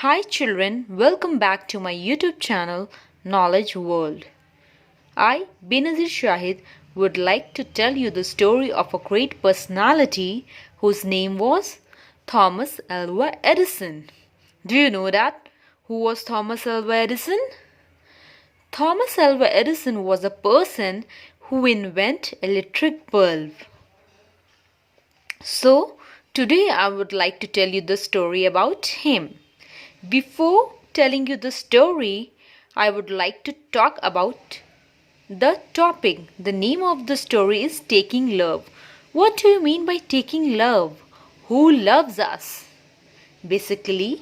Hi children, welcome back to my YouTube channel Knowledge World. I, Benazir Shahid, would like to tell you the story of a great personality whose name was Thomas Alva Edison. Do you know that? Who was Thomas Alva Edison? Thomas Alva Edison was a person who invented electric bulb. So, today I would like to tell you the story about him. Before telling you the story, I would like to talk about the topic. The name of the story is Taking Love. What do you mean by taking love? Who loves us? Basically,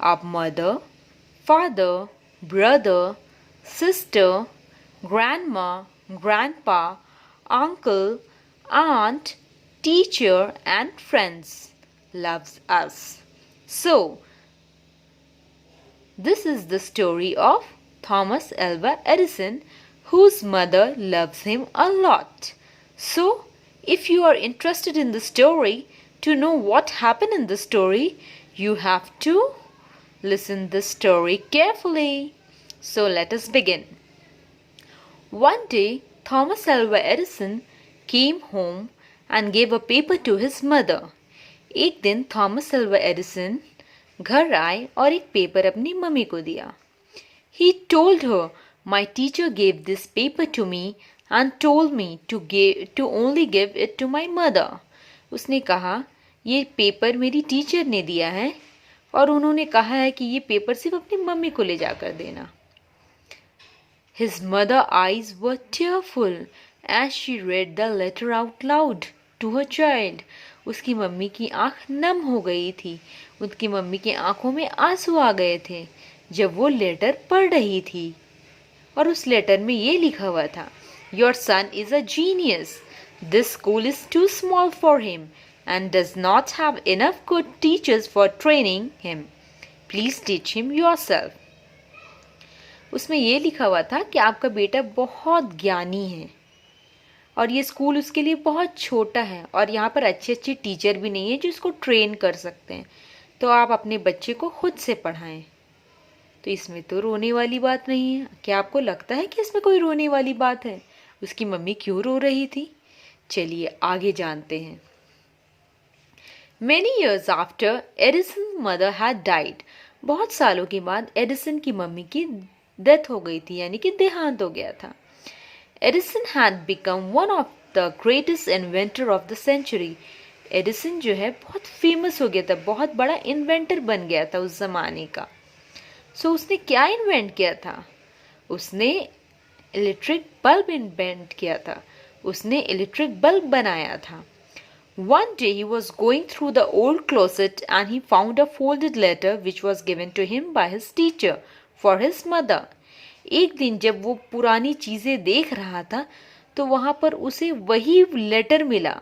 our mother, father, brother, sister, grandma, grandpa, uncle, aunt, teacher, and friends loves us. So, this is the story of Thomas Alva Edison, whose mother loves him a lot. So, if you are interested in the story, to know what happened in the story, you have to listen the story carefully. So, let us begin. One day, Thomas Alva Edison came home and gave a paper to his mother. एक दिन Thomas Alva Edison घर आए और एक paper अपनी mummy को दिया. He told her, "My teacher gave this paper to me and told me to only give it to my mother." उसने कहा, ये पेपर मेरी टीचर ने दिया है और उन्होंने कहा है कि ये पेपर सिर्फ अपनी मम्मी को ले जाकर देना. His mother's eyes were tearful as she read the letter out loud to her child. उसकी मम्मी की आंख नम हो गई थी. उसकी मम्मी की आंखों में आंसू आ गए थे जब वो लेटर पढ़ रही थी. और उस लेटर में ये लिखा हुआ था, Your son is a genius. This school is too small for him and does not have enough good teachers for training him. Please teach him yourself. उसमें ये लिखा हुआ था कि आपका बेटा बहुत ज्ञानी है और ये स्कूल उसके लिए बहुत छोटा है और यहाँ पर अच्छे अच्छे टीचर भी नहीं है जो इसको ट्रेन कर सकते हैं, तो आप अपने बच्चे को खुद से पढ़ाएं. तो इसमें तो रोने वाली बात नहीं है. क्या आपको लगता है कि इसमें कोई रोने वाली बात है? उसकी मम्मी क्यों रो रही थी? चलिए आगे जानते हैं. Many years after Edison's mother had died. बहुत सालों के बाद एडिसन की मम्मी की डेथ हो गई थी, यानी कि देहांत हो गया था. Edison had become one of the greatest inventor of the century. Edison जो है बहुत फेमस हो गया था, बहुत बड़ा इन्वेंटर बन गया था उस जमाने का. सो उसने क्या इन्वेंट किया था? उसने इलेक्ट्रिक बल्ब इन्वेंट किया था. उसने इलेक्ट्रिक बल्ब बनाया था. One day he was going through the old closet and he found a folded letter which was given to him by his teacher for his mother. एक दिन जब वो पुरानी चीज़ें देख रहा था तो वहाँ पर उसे वही लेटर मिला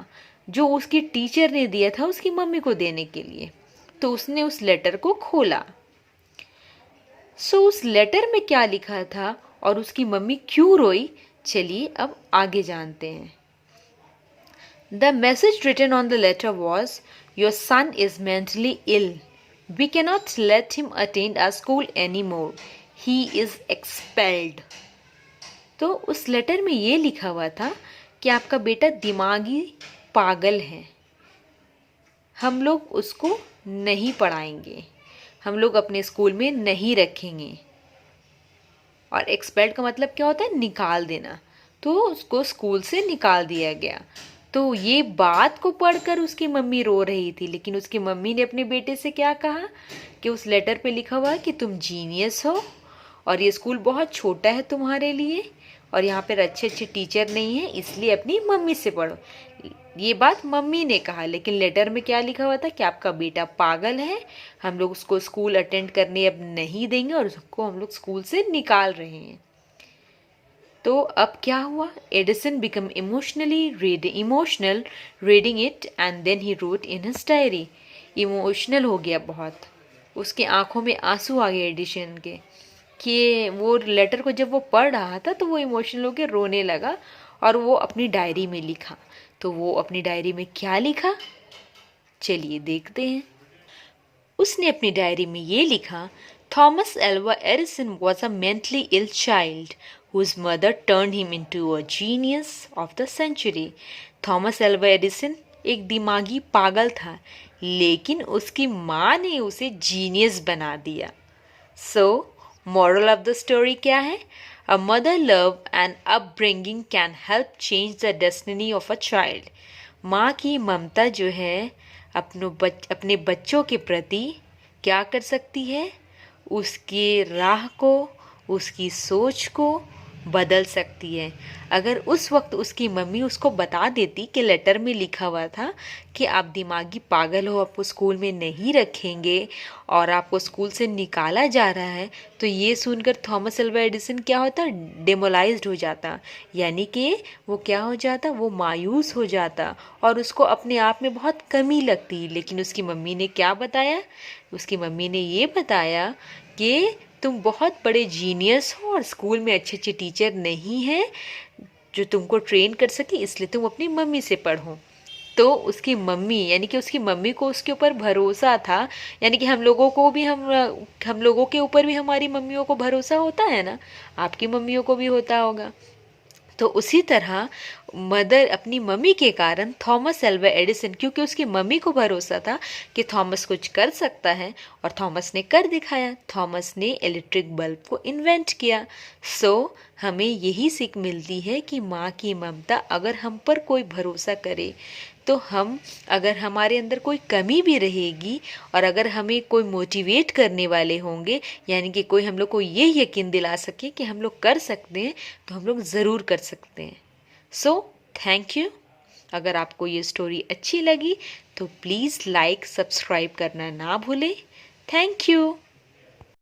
जो उसकी टीचर ने दिया था उसकी मम्मी को देने के लिए. तो उसने उस लेटर को खोला. सो उस लेटर में क्या लिखा था और उसकी मम्मी क्यों रोई, चलिए अब आगे जानते हैं. The message written on the letter was, Your son is mentally ill. We cannot let him attend our school anymore. He is expelled. तो उस लेटर में ये लिखा हुआ था कि आपका बेटा दिमागी पागल है, हम लोग उसको नहीं पढ़ाएंगे, हम लोग अपने स्कूल में नहीं रखेंगे. और एक्सपेल्ड का मतलब क्या होता है? निकाल देना. तो उसको स्कूल से निकाल दिया गया. तो ये बात को पढ़कर उसकी मम्मी रो रही थी, लेकिन उसकी मम्मी ने अपने बेटे से क्या कहा कि उस लेटर पे लिखा हुआ है कि तुम जीनियस हो और ये स्कूल बहुत छोटा है तुम्हारे लिए और यहाँ पर अच्छे अच्छे टीचर नहीं हैं, इसलिए अपनी मम्मी से पढ़ो. ये बात मम्मी ने कहा, लेकिन लेटर में क्या लिखा हुआ था कि आपका बेटा पागल है, हम लोग उसको स्कूल अटेंड करने अब नहीं देंगे और उसको हम लोग स्कूल से निकाल रहे हैं. तो अब क्या हुआ? Edison became emotional reading it and then he wrote in his diary. Emotional हो गया बहुत, उसके आंखों में आंसू आ गए एडिसन के कि वो लेटर को जब वो पढ़ रहा था तो वो इमोशनल होकर रोने लगा और वो अपनी डायरी में लिखा. तो वो अपनी डायरी में क्या लिखा, चलिए देखते हैं. उसने अपनी डायरी में ये लिखा, Thomas Alva Edison was a mentally ill child whose mother turned him into a genius of the century. Thomas Alva Edison एक दिमागी पागल था, लेकिन उसकी माँ ने उसे जीनियस बना दिया। सो moral ऑफ द स्टोरी क्या है? A mother love and upbringing can help change the destiny of a child. माँ की ममता जो है अपने बच्चों के प्रति क्या कर सकती है? उसके राह को, उसकी सोच को बदल सकती है। अगर उस वक्त उसकी मम्मी उसको बता देती कि लेटर में लिखा हुआ था कि आप दिमागी पागल हो, आपको स्कूल में नहीं रखेंगे और आपको स्कूल से निकाला जा रहा है, तो ये सुनकर थॉमस अल्वा एडिसन क्या होता? डिमोलाइज्ड हो जाता, यानी कि वो क्या हो जाता? वो मायूस हो जाता और उसको अपने आप में बहुत कमी लगती। लेकिन उसकी मम्मी ने क्या बताया? उसकी मम्मी ने ये बताया कि तुम बहुत बड़े जीनियस हो और स्कूल में अच्छे अच्छे टीचर नहीं हैं जो तुमको ट्रेन कर सके, इसलिए तुम अपनी मम्मी से पढ़ो। तो उसकी मम्मी, यानी कि उसकी मम्मी को उसके ऊपर भरोसा था, यानी कि हम लोगों को भी हम लोगों के ऊपर भी हमारी मम्मियों को भरोसा होता है ना, आपकी मम्मियों को भी होता होगा। तो उसी तरह मदर अपनी मम्मी के कारण थॉमस एल्वा एडिसन, क्योंकि उसकी मम्मी को भरोसा था कि थॉमस कुछ कर सकता है और थॉमस ने कर दिखाया। थॉमस ने इलेक्ट्रिक बल्ब को इन्वेंट किया। सो हमें यही सीख मिलती है कि माँ की ममता, अगर हम पर कोई भरोसा करे तो हम, अगर हमारे अंदर कोई कमी भी रहेगी और अगर हमें कोई मोटिवेट करने वाले होंगे, यानी कि कोई हम लोग को ये यकीन दिला सके कि हम लोग कर सकते हैं, तो हम लोग ज़रूर कर सकते हैं। So thank you. अगर आपको ये स्टोरी अच्छी लगी तो प्लीज़ लाइक सब्सक्राइब करना ना भूलें। Thank you.